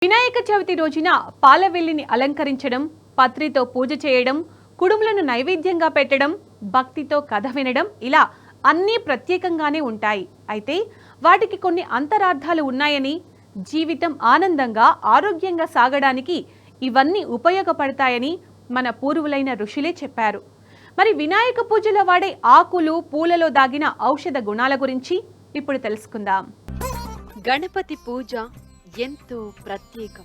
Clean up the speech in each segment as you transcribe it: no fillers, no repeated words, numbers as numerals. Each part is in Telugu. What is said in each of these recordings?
వినాయక చవితి రోజున పాలవెల్లిని అలంకరించడం, పత్రితో పూజ చేయడం, కుడుములను నైవేద్యంగా పెట్టడం, భక్తితో కథ వినడం ఇలా అన్నీ ప్రత్యేకంగానే ఉంటాయి. అయితే వాటికి కొన్ని అంతరార్థాలు ఉన్నాయని, జీవితం ఆనందంగా ఆరోగ్యంగా సాగడానికి ఇవన్నీ ఉపయోగపడతాయని మన పూర్వులైన ఋషులే చెప్పారు. మరి వినాయక పూజలో వాడే ఆకులు, పూలలో దాగిన ఔషధ గుణాల గురించి ఇప్పుడు తెలుసుకుందాం. గణపతి పూజ ఎంతో ప్రత్యేకం.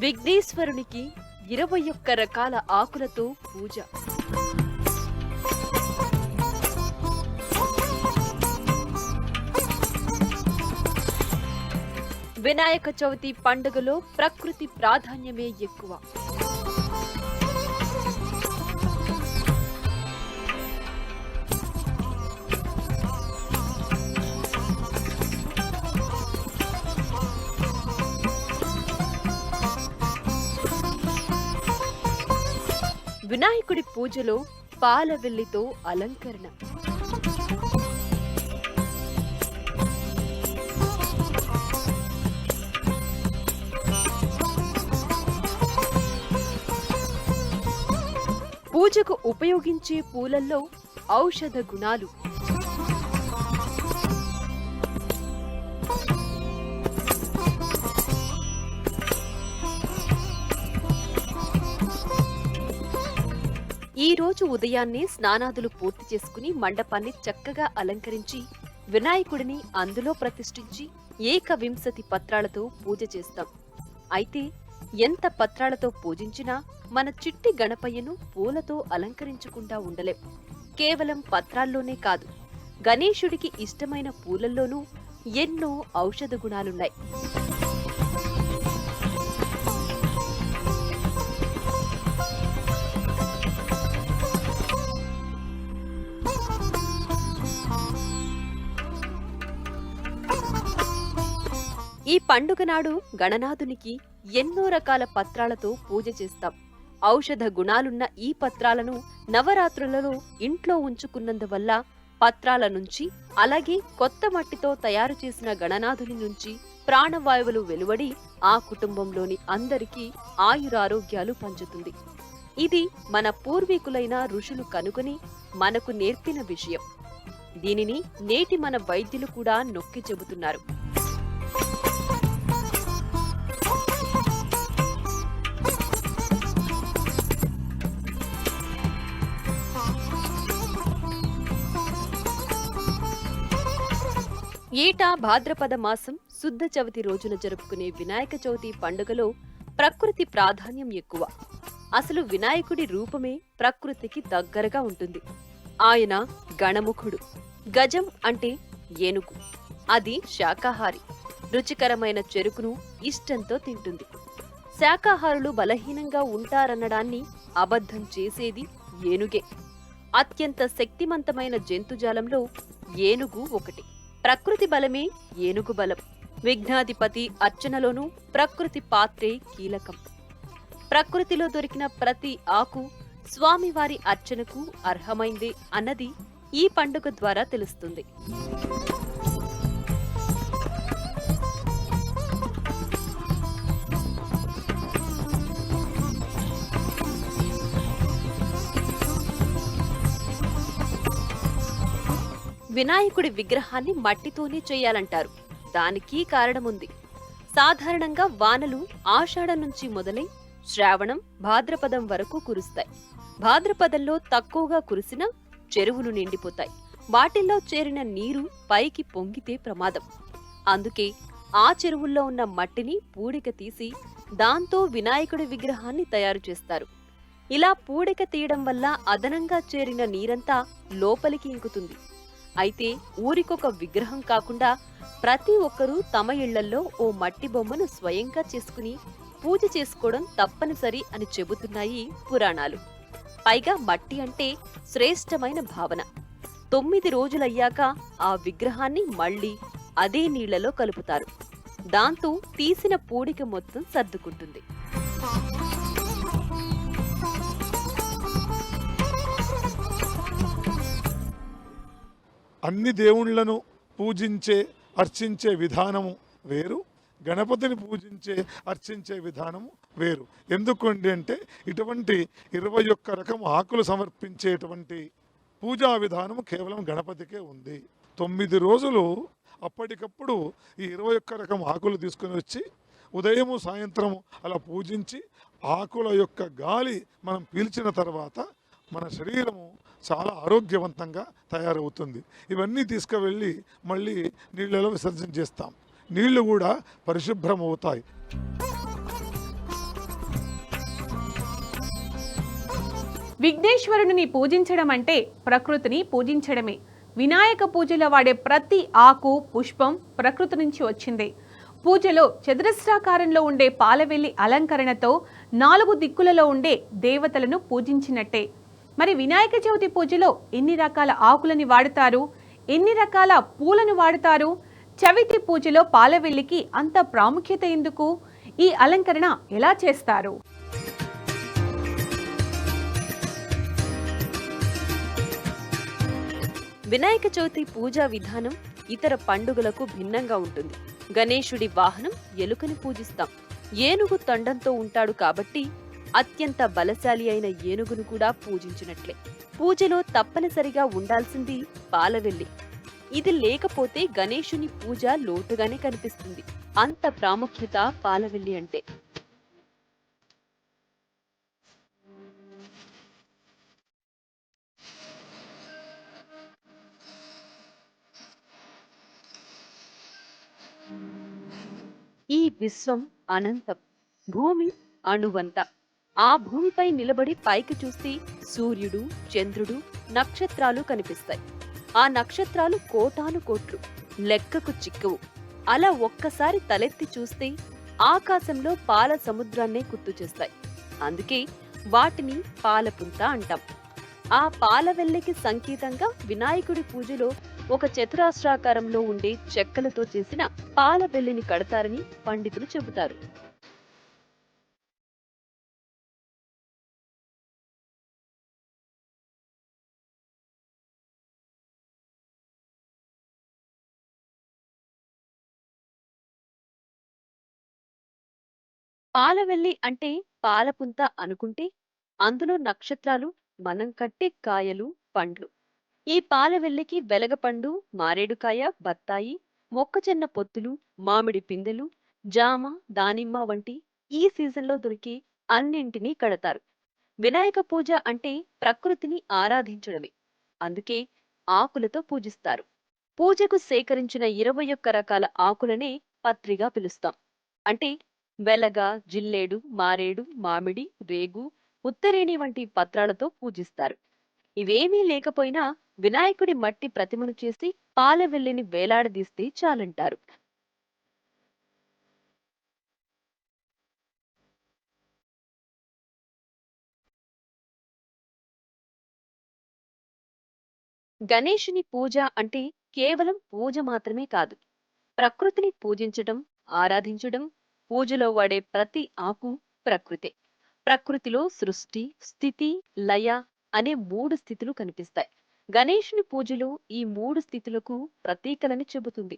విఘ్నేశ్వరునికి 21 రకాల ఆకులతో పూజ. వినాయక చవితి పండుగలో ప్రకృతి ప్రాధాన్యమే ఎక్కువ. వినాయకుడి పూజలో పాలవెల్లితో అలంకరణ. పూజకు ఉపయోగించే పూలల్లో ఔషధ గుణాలు. ఈ రోజు ఉదయాన్నే స్నానాదులు పూర్తి చేసుకుని మండపాన్ని చక్కగా అలంకరించి వినాయకుడిని అందులో ప్రతిష్ఠించి 21 పత్రాలతో పూజ చేస్తాం. అయితే ఎంత పత్రాలతో పూజించినా మన చిట్టి గణపయ్యను పూలతో అలంకరించకుండా ఉండలేం. కేవలం పత్రాల్లోనే కాదు, గణేశుడికి ఇష్టమైన పూలల్లోనూ ఎన్నో ఔషధ గుణాలున్నాయి. ఈ పండుగ నాడు గణనాథునికి ఎన్నో రకాల పత్రాలతో పూజ చేస్తాం. ఔషధ గుణాలున్న ఈ పత్రాలను నవరాత్రులలో ఇంట్లో ఉంచుకున్నందువల్ల పత్రాల నుంచి, అలాగే కొత్త మట్టితో తయారు చేసిన గణనాథుని నుంచి ప్రాణవాయువులు వెలువడి ఆ కుటుంబంలోని అందరికీ ఆయురారోగ్యాలు పంచుతుంది. ఇది మన పూర్వీకులైన ఋషులు కనుగొని మనకు నేర్పిన విషయం. దీనిని నేటి మన వైద్యులు కూడా నొక్కి చెబుతున్నారు. ఏటా భాద్రపద మాసం శుద్ధ చవితి రోజున జరుపుకునే వినాయక చవితి పండుగలో ప్రకృతి ప్రాధాన్యం ఎక్కువ. అసలు వినాయకుడి రూపమే ప్రకృతికి దగ్గరగా ఉంటుంది. ఆయన గణముఖుడు. గజం అంటే ఏనుగు. అది శాకాహారి. రుచికరమైన చెరుకును ఇష్టంతో తింటుంది. శాకాహారులు బలహీనంగా ఉంటారనడాన్ని అబద్ధం చేసేది ఏనుగే. అత్యంత శక్తిమంతమైన జంతుజాలంలో ఏనుగు ఒకటి. ప్రకృతి బలమే ఏనుగు బలం. విఘ్నాధిపతి అర్చనలోనూ ప్రకృతి పాత్రే కీలకం. ప్రకృతిలో దొరికిన ప్రతి ఆకు స్వామివారి అర్చనకు అర్హమైందే అన్నది ఈ పండుగ ద్వారా తెలుస్తుంది. వినాయకుడి విగ్రహాన్ని మట్టితోనే చేయాలంటారు. దానికి కారణముంది. సాధారణంగా వానలు ఆషాఢం నుంచి మొదలై శ్రావణం, భాద్రపదం వరకు కురుస్తాయి. భాద్రపదంలో తక్కువగా కురిసినా చెరువులు నిండిపోతాయి. వాటిల్లో చేరిన నీరు పైకి పొంగితే ప్రమాదం. అందుకే ఆ చెరువుల్లో ఉన్న మట్టిని పూడిక తీసి దాంతో వినాయకుడి విగ్రహాన్ని తయారు చేస్తారు. ఇలా పూడిక తీయడం వల్ల అదనంగా చేరిన నీరంతా లోపలికి ఇంకుతుంది. అయితే ఊరికొక విగ్రహం కాకుండా ప్రతి ఒక్కరూ తమ ఇళ్లల్లో ఓ మట్టి బొమ్మను స్వయంగా చేసుకుని పూజ చేసుకోవడం తప్పనిసరి అని చెబుతున్నాయి పురాణాలు. పైగా మట్టి అంటే శ్రేష్టమైన భావన. 9 రోజులయ్యాక ఆ విగ్రహాన్ని మళ్లీ అదే నీళ్లలో కలుపుతారు. దాంతో తీసిన పూడిక మొత్తం సర్దుకుంటుంది. అన్ని దేవుళ్ళను పూజించే అర్చించే విధానము వేరు, గణపతిని పూజించే అర్చించే విధానము వేరు. ఎందుకండి అంటే ఇటువంటి 21 రకం ఆకులు సమర్పించేటువంటి పూజా విధానము కేవలం గణపతికే ఉంది. 9 రోజులు అప్పటికప్పుడు ఈ 21 రకం ఆకులు తీసుకుని వచ్చి ఉదయము సాయంత్రము అలా పూజించి ఆకుల యొక్క గాలి మనం పీల్చిన తర్వాత మన శరీరము చాలా ఆరోగ్యవంతంగా తయారవుతుంది. ఇవన్నీ తీసుకువెళ్ళి మళ్ళీ నీళ్ళలో విసర్జన చేస్తాం. నీళ్లు కూడా పరిశుభ్రం అవుతాయి. విఘ్నేశ్వరుడిని పూజించడం అంటే ప్రకృతిని పూజించడమే. వినాయక పూజలో వాడే ప్రతి ఆకు పుష్పం ప్రకృతి నుంచి వచ్చిందే. పూజలో చతురస్రాకారంలో ఉండే పాలవెల్లి అలంకరణతో 4 దిక్కులలో ఉండే దేవతలను పూజించినట్టే. మరి వినాయక చవితి పూజలో ఎన్ని రకాల ఆకులని వాడతారు, ఎన్ని రకాల పూలను వాడతారు? చవితి పూజలో పాలవెల్లికి అంత ప్రాముఖ్యత ఎందుకు? ఈ అలంకరణ ఎలా చేస్తారు? వినాయక చవితి పూజా విధానం ఇతర పండుగలకు భిన్నంగా ఉంటుంది. గణేశుడి వాహనం ఎలుకని పూజిస్తాం. ఏనుగు తొండంతో ఉంటాడు కాబట్టి అత్యంత బలశాలి అయిన ఏనుగును కూడా పూజించినట్లే. పూజలో తప్పనిసరిగా ఉండాల్సింది పాలవెల్లి. ఇది లేకపోతే గణేశుని పూజ లోటుగానే కనిపిస్తుంది. అంత ప్రాముఖ్యత పాలవెల్లి అంటే. ఈ విశ్వం అనంతం, భూమి అణువంత. ఆ భూమిపై నిలబడి పైకి చూస్తే సూర్యుడు, చంద్రుడు, నక్షత్రాలు కనిపిస్తాయి. ఆ నక్షత్రాలు కోటాను కోట్లు, లెక్కకు చిక్కవు. అలా ఒక్కసారి తలెత్తి చూస్తే ఆకాశంలో పాల సముద్రాన్నే గుర్తు చేస్తాయి. అందుకే వాటిని పాలపుంత అంటాం. ఆ పాలవెల్లికి సంకేతంగా వినాయకుడి పూజలో ఒక చతురాస్రాకారంలో ఉండే చెక్కలతో చేసిన పాలవెల్లిని కడతారని పండితులు చెబుతారు. పాలవెల్లి అంటే పాలపుంత అనుకుంటే అందులో నక్షత్రాలు, మనం కట్టే కాయలు, పండ్లు. ఈ పాలవెల్లికి వెలగపండు, మారేడుకాయ, బత్తాయి, మొక్కజొన్న పొత్తులు, మామిడి పిందెలు, జామ, దానిమ్మ వంటి ఈ సీజన్లో దొరికి అన్నింటినీ కడతారు. వినాయక పూజ అంటే ప్రకృతిని ఆరాధించడమే. అందుకే ఆకులతో పూజిస్తారు. పూజకు సేకరించిన 21 రకాల ఆకులనే పత్రిగా పిలుస్తాం. అంటే వెలగ, జిల్లేడు, మారేడు, మామిడి, రేగు, ఉత్తరేణి వంటి పత్రాలతో పూజిస్తారు. ఇవేమీ లేకపోయినా వినాయకుడి మట్టి ప్రతిమను చేసి పాలవెల్లిని వేలాడదీస్తే చాలంటారు. గణేశుని పూజ అంటే కేవలం పూజ మాత్రమే కాదు. ప్రకృతిని పూజించడం, ఆరాధించడం. పూజలో వాడే ప్రతి ఆకు ప్రకృతే. ప్రకృతిలో సృష్టి, స్థితి, లయ అనే 3 స్థితులు కనిపిస్తాయి. గణేశుని పూజలో ఈ 3 స్థితులకు ప్రతీకలని చెబుతుంది.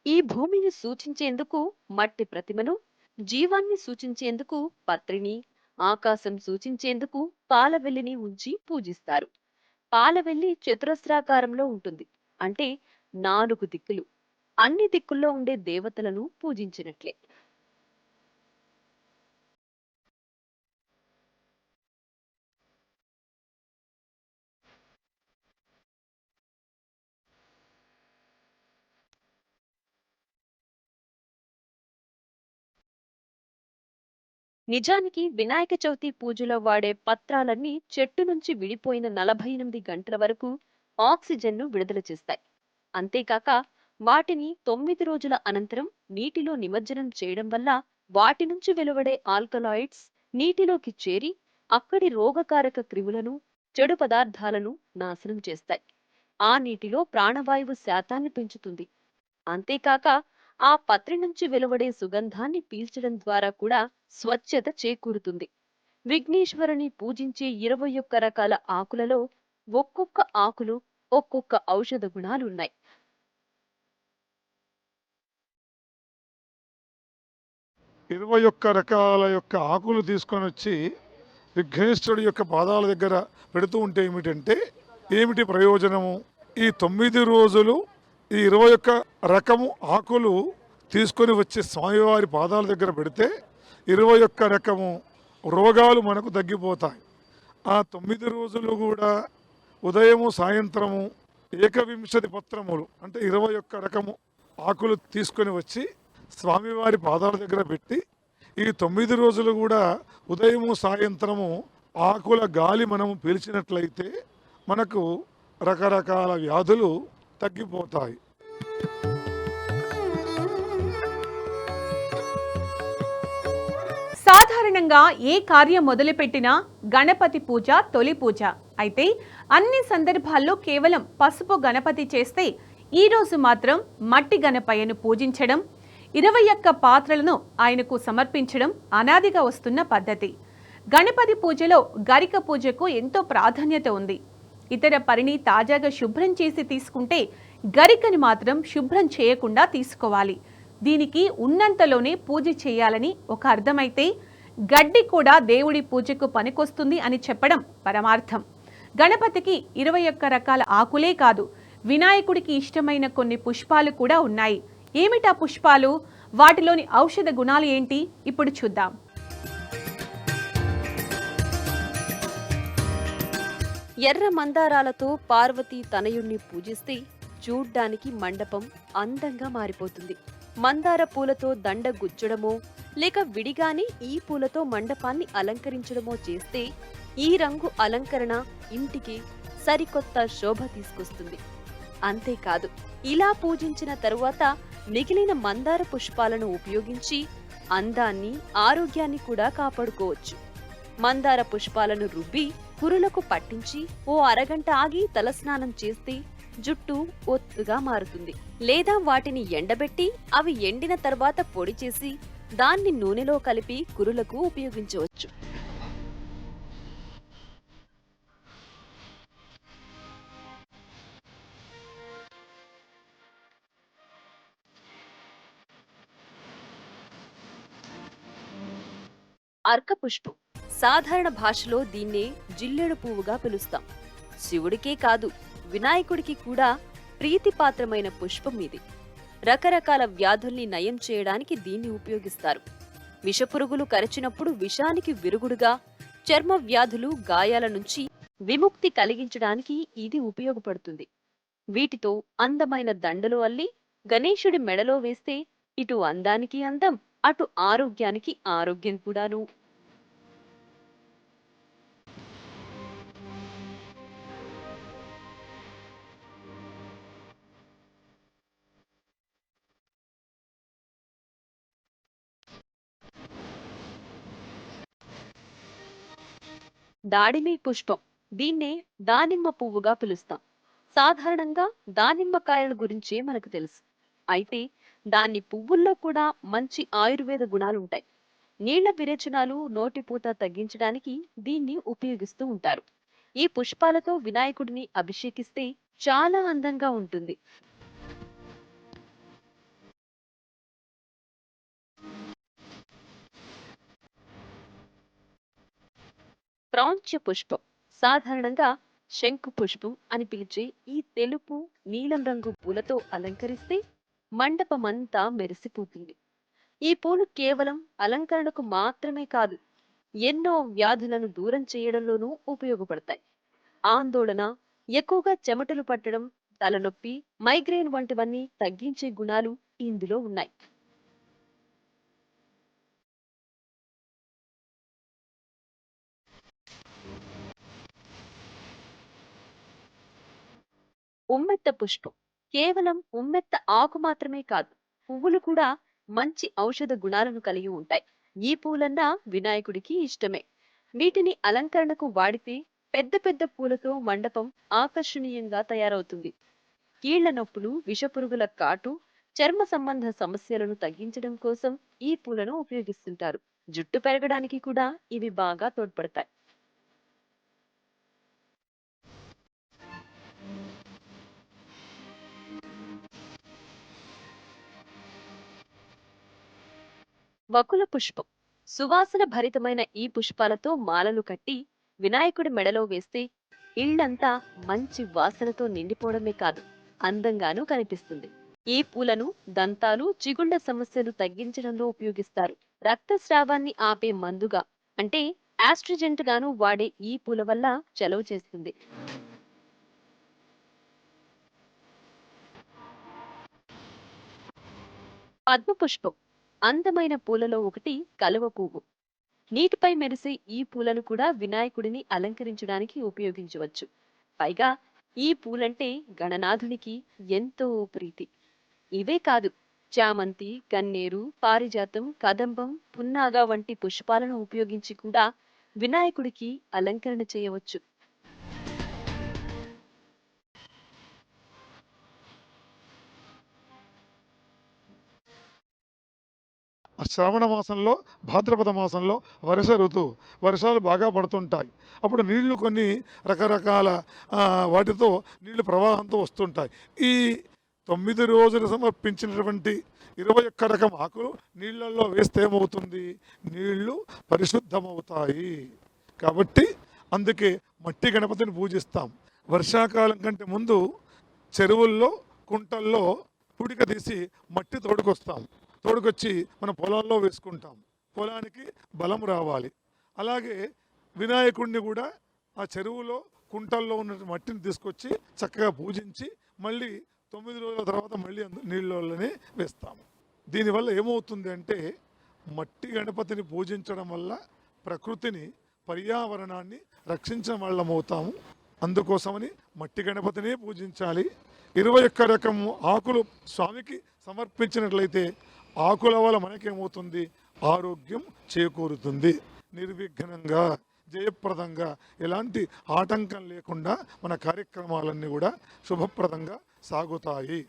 ఈ భూమిని సూచించేందుకు మట్టి ప్రతిమను, జీవాన్ని సూచించేందుకు పత్రిని, ఆకాశం సూచించేందుకు పాలవెల్లిని ఉంచి పూజిస్తారు. పాలవెల్లి చతురస్రాకారంలో ఉంటుంది. అంటే 4 దిక్కులు. అన్ని దిక్కుల్లో ఉండే దేవతలను పూజించినట్లే. నిజానికి వినాయక చవితి పూజలో వాడే పత్రాలన్నీ చెట్టు నుంచి విడిపోయిన 48 గంటల వరకు ఆక్సిజన్ను విడుదల చేస్తాయి. అంతేకాక వాటిని 9 రోజుల అనంతరం నీటిలో నిమజ్జనం చేయడం వల్ల వాటి నుంచి వెలువడే ఆల్కలాయిడ్స్ నీటిలోకి చేరి అక్కడి రోగకారక క్రిములను, చెడు పదార్థాలను నాశనం చేస్తాయి. ఆ నీటిలో ప్రాణవాయువు శాతాన్ని పెంచుతుంది. అంతేకాక ఆ పత్రి నుంచి వెలువడే సుగంధాన్ని పీల్చడం ద్వారా కూడా స్వచ్ఛత చేకూరుతుంది. విఘ్నేశ్వరుని పూజించే 21 రకాల ఆకులలో ఒక్కొక్క ఆకులు ఒక్కొక్క ఔషధ గుణాలున్నాయి. 21 రకాల యొక్క ఆకులు తీసుకొని వచ్చి విఘ్నేశ్వరుడి యొక్క పాదాల దగ్గర పెడుతూ ఉంటే ఏమిటి ప్రయోజనము? ఈ 9 రోజులు ఈ 21 రకము ఆకులు తీసుకొని వచ్చి స్వామివారి పాదాల దగ్గర పెడితే 21 రకము రోగాలు మనకు తగ్గిపోతాయి. ఆ 9 రోజులు కూడా ఉదయము సాయంత్రము 21 పత్రములు అంటే 21 రకము ఆకులు తీసుకొని వచ్చి స్వామివారి పాదాల దగ్గర పెట్టి ఈ 9 రోజులు కూడా ఉదయము సాయంత్రము ఆకుల గాలి మనము పీల్చినట్లయితే మనకు రకరకాల వ్యాధులు తగ్గిపోతాయి. సాధారణంగా ఏ కార్యం మొదలుపెట్టినా గణపతి పూజ తొలి పూజ. అయితే అన్ని సందర్భాల్లో కేవలం పసుపు గణపతి చేస్తే ఈ రోజు మాత్రం మట్టి గణపయ్యను పూజించడం, 21 పాత్రలను ఆయనకు సమర్పించడం అనాదిగా వస్తున్న పద్ధతి. గణపతి పూజలో గరిక పూజకు ఎంతో ప్రాధాన్యత ఉంది. ఇతర పరిని తాజాగా శుభ్రం చేసి తీసుకుంటే గరికని మాత్రం శుభ్రం చేయకుండా తీసుకోవాలి. దీనికి ఉన్నంతలోనే పూజ చేయాలని ఒక అర్థమైతే గడ్డి కూడా దేవుడి పూజకు పనికొస్తుంది అని చెప్పడం పరమార్థం. గణపతికి 21 రకాల ఆకులే కాదు, వినాయకుడికి ఇష్టమైన కొన్ని పుష్పాలు కూడా ఉన్నాయి. ఏమిటా పుష్పాలు? వాటిలోని ఔషధ గుణాలు ఏంటి? ఇప్పుడు చూద్దాం. ఎర్ర మందారాలతో పార్వతీ తనయుణ్ణి పూజిస్తే చూడ్డానికి మండపం అందంగా మారిపోతుంది. మందార పూలతో దండ గుచ్చడమో లేక విడిగానే ఈ పూలతో మండపాన్ని అలంకరించడమో చేస్తే ఈ రంగు అలంకరణ ఇంటికి సరికొత్త శోభ తీసుకొస్తుంది. అంతేకాదు, ఇలా పూజించిన తరువాత మిగిలిన మందార పుష్పాలను ఉపయోగించి అందాన్ని, ఆరోగ్యాన్ని కూడా కాపాడుకోవచ్చు. మందార పుష్పాలను రుబ్బి కురులకు పట్టించి ఓ అరగంట ఆగి తలస్నానం చేస్తే జుట్టు ఒత్తుగా మారుతుంది. లేదా వాటిని ఎండబెట్టి అవి ఎండిన తర్వాత పొడి చేసి దాన్ని నూనెలో కలిపి కురులకు ఉపయోగించవచ్చు. అర్కపుష్పం, సాధారణ భాషలో దీన్నే జిల్లేడు పువ్వుగా పిలుస్తాం. శివుడికే కాదు, వినాయకుడికి కూడా ప్రీతిపాత్రమైన పుష్పం ఇది. రకరకాల వ్యాధుల్ని నయం చేయడానికి దీన్ని ఉపయోగిస్తారు. విషపురుగులు కరిచినప్పుడు విషానికి విరుగుడుగా, చర్మ వ్యాధులు, గాయాల నుంచి విముక్తి కలిగించడానికి ఇది ఉపయోగపడుతుంది. వీటితో అందమైన దండలు అల్లి గణేశుడి మెడలో వేస్తే ఇటు అందానికి అందం, అటు ఆరోగ్యానికి ఆరోగ్యం కూడాను. దాడిమి పుష్పం, దీన్నే దానిమ్మ పువ్వుగా పిలుస్తాం. సాధారణంగా దానిమ్మకాయల గురించే మనకు తెలుసు. అయితే దాని పువ్వుల్లో కూడా మంచి ఆయుర్వేద గుణాలుంటాయి. నీళ్ల విరేచనాలు, నోటిపూత తగ్గించడానికి దీన్ని ఉపయోగిస్తూ ఉంటారు. ఈ పుష్పాలతో వినాయకుడిని అభిషేకిస్తే చాలా అందంగా ఉంటుంది. ప్రాంచ్య పుష్పం, సాధారణంగా శంకు పుష్పం అని పిలిచే ఈ తెలుపు, నీలం రంగు పూలతో అలంకరిస్తే మండపమంతా మెరిసిపోతుంది. ఈ పూలు కేవలం అలంకరణకు మాత్రమే కాదు, ఎన్నో వ్యాధులను దూరం చేయడంలోనూ ఉపయోగపడతాయి. ఆందోళన, ఎక్కువగా చెమటలు పట్టడం, తలనొప్పి, మైగ్రేన్ వంటివన్నీ తగ్గించే గుణాలు ఇందులో ఉన్నాయి. ఉమ్మెత్త పుష్పం, కేవలం ఉమ్మెత్త ఆకు మాత్రమే కాదు, పువ్వులు కూడా మంచి ఔషధ గుణాలను కలిగి ఉంటాయి. ఈ పూలన్నా వినాయకుడికి ఇష్టమే. వీటిని అలంకరణకు వాడితే పెద్ద పెద్ద పూలతో మండపం ఆకర్షణీయంగా తయారవుతుంది. కీళ్ల నొప్పులు, విషపురుగుల కాటు, చర్మ సంబంధ సమస్యలను తగ్గించడం కోసం ఈ పూలను ఉపయోగిస్తుంటారు. జుట్టు పెరగడానికి కూడా ఇవి బాగా తోడ్పడతాయి. వకుల పుష్పం సువాసన భరితమైన ఈ పుష్పాలతో మాలలు కట్టి వినాయకుడి మెడలో వేస్తే ఇళ్లంతా మంచి వాసనతో నిండిపోవడమే కాదు, అందంగానూ కనిపిస్తుంది. ఈ పూలను దంతాలు, చిగుళ్ల సమస్యలు తగ్గించడంలో ఉపయోగిస్తారు. రక్తస్రావాన్ని ఆపే మందుగా అంటే ఆస్ట్రిజెంట్ గాను వాడే ఈ పూల వల్ల చలువ చేస్తుంది. పద్మ పుష్పం అందమైన పూలలో ఒకటి కలువ పువ్వు. నీటిపై మెరిసే ఈ పూలను కూడా వినాయకుడిని అలంకరించడానికి ఉపయోగించవచ్చు. పైగా ఈ పూలంటే గణనాథునికి ఎంతో ప్రీతి. ఇవే కాదు, చామంతి, గన్నేరు, పారిజాతం, కదంబం, పున్నాగ వంటి పుష్పాలను ఉపయోగించి కూడా వినాయకుడికి అలంకరణ చేయవచ్చు. ఆ శ్రావణ మాసంలో, భాద్రపద మాసంలో వర్షాలు బాగా పడుతుంటాయి. అప్పుడు నీళ్లు కొన్ని రకరకాల వాటితో నీళ్లు ప్రవాహంతో వస్తుంటాయి. ఈ 9 రోజులు సమర్పించినటువంటి 21 రకం ఆకులు నీళ్ళల్లో వేస్తే ఏమవుతుంది? నీళ్లు పరిశుద్ధమవుతాయి. కాబట్టి అందుకే మట్టి గణపతిని పూజిస్తాం. వర్షాకాలం కంటే ముందు చెరువుల్లో, కుంటల్లో పుడిక తీసి మట్టి తోడుకొచ్చి మన పొలాల్లో వేసుకుంటాం. పొలానికి బలం రావాలి. అలాగే వినాయకుడిని కూడా ఆ చెరువులో, కుంటల్లో ఉన్న మట్టిని తీసుకొచ్చి చక్కగా పూజించి మళ్ళీ 9 రోజుల తర్వాత మళ్ళీ నీళ్ళలోనే వేస్తాము. దీనివల్ల ఏమవుతుంది అంటే, మట్టి గణపతిని పూజించడం వల్ల ప్రకృతిని, పర్యావరణాన్ని రక్షించిన వాళ్ళమవుతాము. అందుకోసమని మట్టి గణపతినే పూజించాలి. 21 రకం ఆకులు స్వామికి సమర్పించినట్లయితే ఆకుల వల్ల మనకేమవుతుంది? ఆరోగ్యం చేకూరుతుంది. నిర్విఘ్నంగా, జయప్రదంగా, ఎలాంటి ఆటంకం లేకుండా మన కార్యక్రమాలన్నీ కూడా శుభప్రదంగా సాగుతాయి.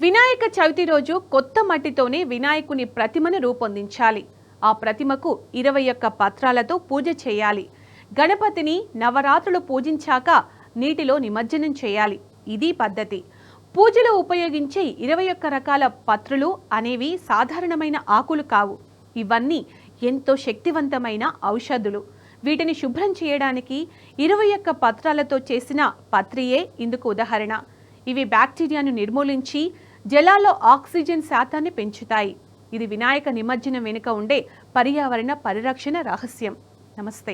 వినాయక చవితి రోజు కొత్త మట్టితోనే వినాయకుని ప్రతిమను రూపొందించాలి. ఆ ప్రతిమకు 21 పత్రాలతో పూజ చేయాలి. గణపతిని నవరాత్రులు పూజించాక నీటిలో నిమజ్జనం చేయాలి. ఇది పద్ధతి. పూజలో ఉపయోగించే 21 రకాల పత్రులు అనేవి సాధారణమైన ఆకులు కావు. ఇవన్నీ ఎంతో శక్తివంతమైన ఔషధులు. వీటిని శుభ్రం చేయడానికి 21 పత్రాలతో చేసిన పత్రియే ఇందుకు ఉదాహరణ. ఇవి బ్యాక్టీరియాను నిర్మూలించి జలాల్లో ఆక్సిజన్ శాతాన్ని పెంచుతాయి. ఇది వినాయక నిమజ్జనం వెనుక ఉండే పర్యావరణ పరిరక్షణ రహస్యం. నమస్తే.